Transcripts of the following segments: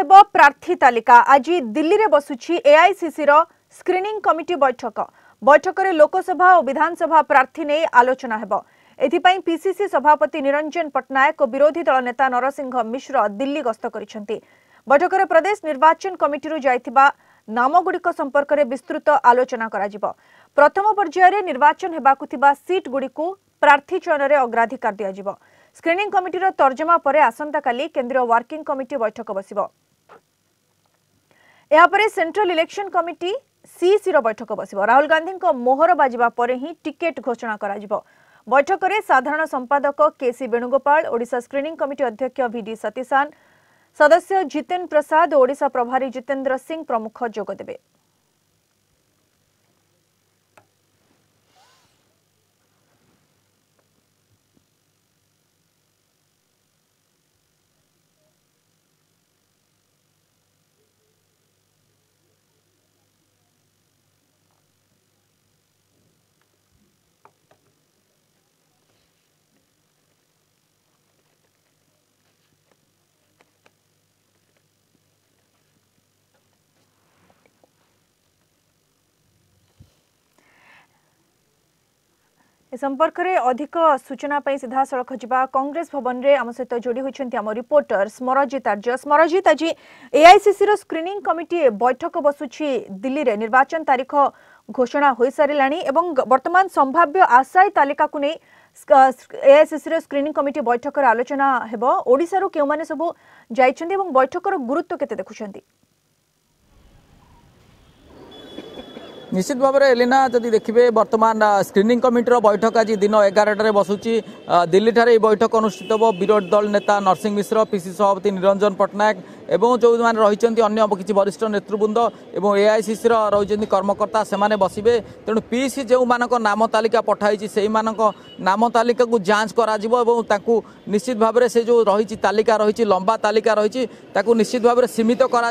हेब प्रार्थी तालिका। आज दिल्ली रे बसुछि एआईसीसी रो स्क्रीनिंग कमिटी बैठक। बैठक रे लोकसभा और विधानसभा प्रार्थी ने आलोचना हेब। एथिपाई पीसीसी सभापति निरंजन पटनायक और विरोधी दल नेता नरसिंह मिश्र दिल्ली गस्त करिसेंती। बैठक रे प्रदेश निर्वाचन कमिटी रु जायतिबा नामगुड़िक संपर्क में विस्तृत आलोचना कराजिबो। प्रथम पर्याय रे निर्वाचन हेबाकु थिबा सीट गुड़िकु प्रार्थी चयन रे अग्राधिकार दियाजिबो। स्क्रीनिंग कमिटी रो तर्जमा परे आसंता काली केंद्रीय वर्किंग कमिटी बैठक बसिबो। या परे सेंट्रल इलेक्शन कमिटी सीसी रो बैठक बसिबो। राहुल गांधी को मोहर बाजिबा परे ही टिकेट घोषणा कराजिबो। बैठक में साधारण संपादक केसी वेणुगोपाल, ओडिशा स्क्रीनिंग कमिटी अध्यक्ष वीडी सतीशान, सदस्य जितेन प्रसाद, ओडिशा प्रभारी जितेंद्र सिंह प्रमुख जोग देबे। संपर्क में अधिक सूचना सीधा सड़क जा कांग्रेस भवन में आम सहित जोड़ी होती आम रिपोर्टर स्मरजित आर्य। स्मरजित, आज एआईसीसी रो स्क्रीनिंग कमिटी बैठक बसुछि दिल्ली रे। निर्वाचन तारीख घोषणा हो सारा एवं वर्तमान संभाव्य आशायी तालिका को नहीं एआईसीसी रो स्क्रीनिंग कमिटी बैठक आलोचना हेबो। ओडिशा रो केउ माने सब जाइछन्ती एवं बैठक रो गुरुत्व केते देखुछन्ती? निश्चित भाव में एलिना जदि देखिए वर्तमान स्क्रीनिंग कमिटी बैठक आज दिन 11 बसुची दिल्ली ठारे बैठक अनुष्ठित हो। विरोधी दल नेता नरसिंह मिश्र, पीसीसी सभापति निरंजन पटनायक एवं जो मैंने रही अन्य किसी वरिष्ठ नेतृवृंद और एआईसीसी रही कर्मकर्ता से बसवे। तेणु पीसी जो मानक नाम तालिका पठाई से नाम तालिका को जांच कर निश्चित भाव में से जो रही तालिका रही लंबा तालिका रही निश्चित भाव में सीमित कर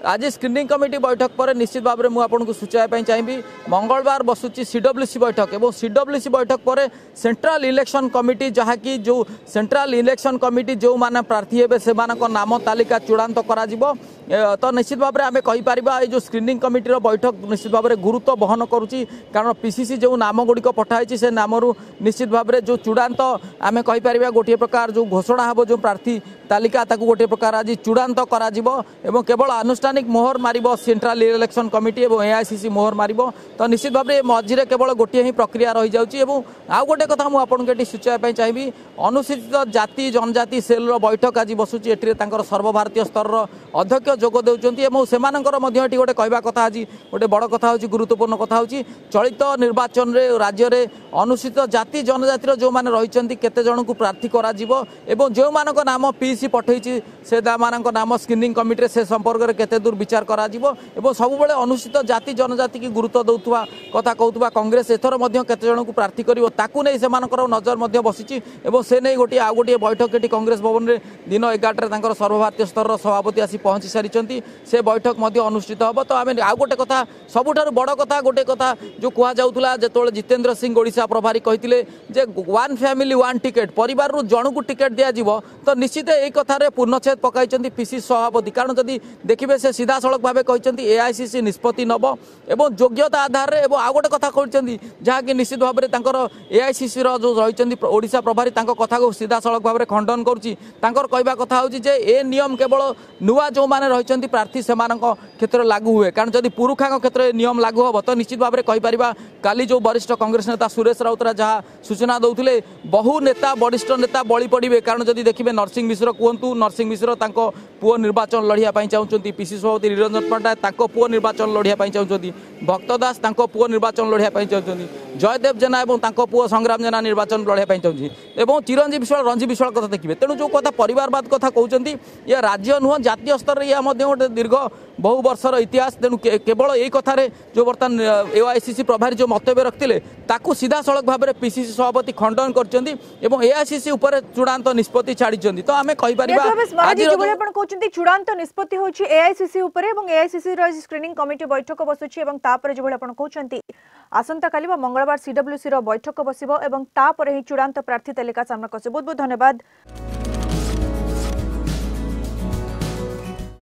आज स्क्रीनिंग कमिटी बैठक पर निश्चित भाव में मुझे सूचाई चाहिए। मंगलवार बसुची सीडब्ल्यूसी बैठक और सीडब्ल्यूसी बैठक पर सेंट्रल इलेक्शन कमिटी जहाँकि जो सेंट्रल इलेक्शन कमिटी जो माने प्रार्थी हे से नाम तालिका चूड़ांत करा जिवो। तो निश्चित भाव में आम कहीपर जो स्क्रीनिंग कमिटी बैठक निश्चित भाव में गुरुत्व बहन करुच्ची। कारण पीसीसी जो नाम गुड़िक पठाई से नाम निश्चित भाव में जो चूड़ांत आम कहीपर गोटे प्रकार जो घोषणा हे जो प्रार्थी तालिका गोटे प्रकार आज चूड़ांत करा एवं केवल आनुष्ठानिक मोहर मारिबो सेंट्रल इलेक्शन कमिटी एवं एआईसीसी मोहर मारिबो। तो निश्चित भाव में मझे केवल गोटे ही प्रक्रिया रही जाउची। एवं आउ गोटे कथा मुझे सूचाई चाहिए। अनुसूचित जाति जनजाति सेल बैठक आज बसुची। एटी सर्वभारतीय स्तर अध्यक्ष जोग देउचंती गोटे कहवा कथा आज गोटे बड़ कथा होची गुरुत्वपूर्ण कथा होची चलित निर्वाचन रे राज्य रे अनुसूचित जाति जनजातिर जो माने रहिचंती केते जन को प्रार्थी करा जिवो एवं जो मानक नाम पीसी पठैची से मानक नाम स्क्रीनिंग कमिटी से संपर्क रे केते दूर विचार करा जिवो एवं सब बेले अनुसूचित जाति जनजाति की गुरुत्व दउथुवा कथा कहउथुवा कांग्रेस एथर मध्य केते जन को प्रार्थी करिवो ताकू नै से मानकर नजर मध्य बसिची एवं से नै गोटे आ गोटे बैठक एटी कांग्रेस भवन रे दिन 11 रे तांकर सर्वभारतीय स्तर सभापति आसी पहुंची सारी से बैठक अनुष्ठित हम। तो आम आउ गोटे कथा सबुठारु बड़ कथा गोटे कथा जो कह जाऊला जो जितेंद्र सिंह ओडिशा प्रभारी कहते जे वन फैमिली वन टिकेट परिवार रु जन को टिकेट दिज्व। तो निश्चित एक कथार पूर्णछेद पकाई पीसीसी सभापति। कारण जदि देखिए से सीधा सड़क भाव कहते एआईसीसी निष्पत्ति नब एवं योग्यता आधार में आउ गोटे कथा कहते जहाँकि निश्चित भाव में एआईसीसी जो रही ओडिशा प्रभारी कथा को सीधा सड़क भाव में खंडन करा कथा हूँ ए नियम केवल नुआ जो मैंने रही प्रार्थी से क्षेत्र लागू हुए। कारण जदि पुरुषा क्षेत्र नियम लागू हम तो निश्चित भाव में कहीपर काली जो वरिष्ठ कांग्रेस नेता सुरेश राउतराय जहाँ सूचना दौले बहु नेता वरिष्ठ नेता बलि पड़े। कारण जदि देखिए नरसिंह मिश्र कहतु नरसिंह मिश्र पुओ निर्वाचन लड़ाई चाहते पीसीसी सभापति निरंजन पटनायक पुओ निर्वाचन लड़ाई चाहते भक्त दास पुओ निर्वाचन लड़ाई चाहते जयदेव जेना और पुओ संग्राम जेना निर्वाचन लड़ाई चाहते और चिरंजीव विश्वाल रंजीव विश्वाल कथा देखिए। तेणु जो कथा परिवारवाद कथा कहते या राज्य नुह जातीय स्तर में यह गोटे दीर्घ बहु वर्षर इतिहास। तेणु केवल यही कथार जो बर्तमान एआईसीसी प्रभारी जो मंतव्य रखते ताकू सीधा सड़क भाव में पीसीसी सभापति खंडन कर एआईसीसी उपर चूड़ांत निष्पत्ति छाड़ी। तो आम कहीपर चूड़ांत निष्पत्ति होची एआईसीसी उपर एवं एआईसीसी स्क्रीनिंग कमिटी बैठक बसुची एवं तापर जो कहते आसंता काली मंगलवार सीडब्ल्यूसी बैठक बसिबो एवं तापर ही चूड़ांत प्रार्थी तालिका सामना कसे। बहुत बहुत धन्यवाद।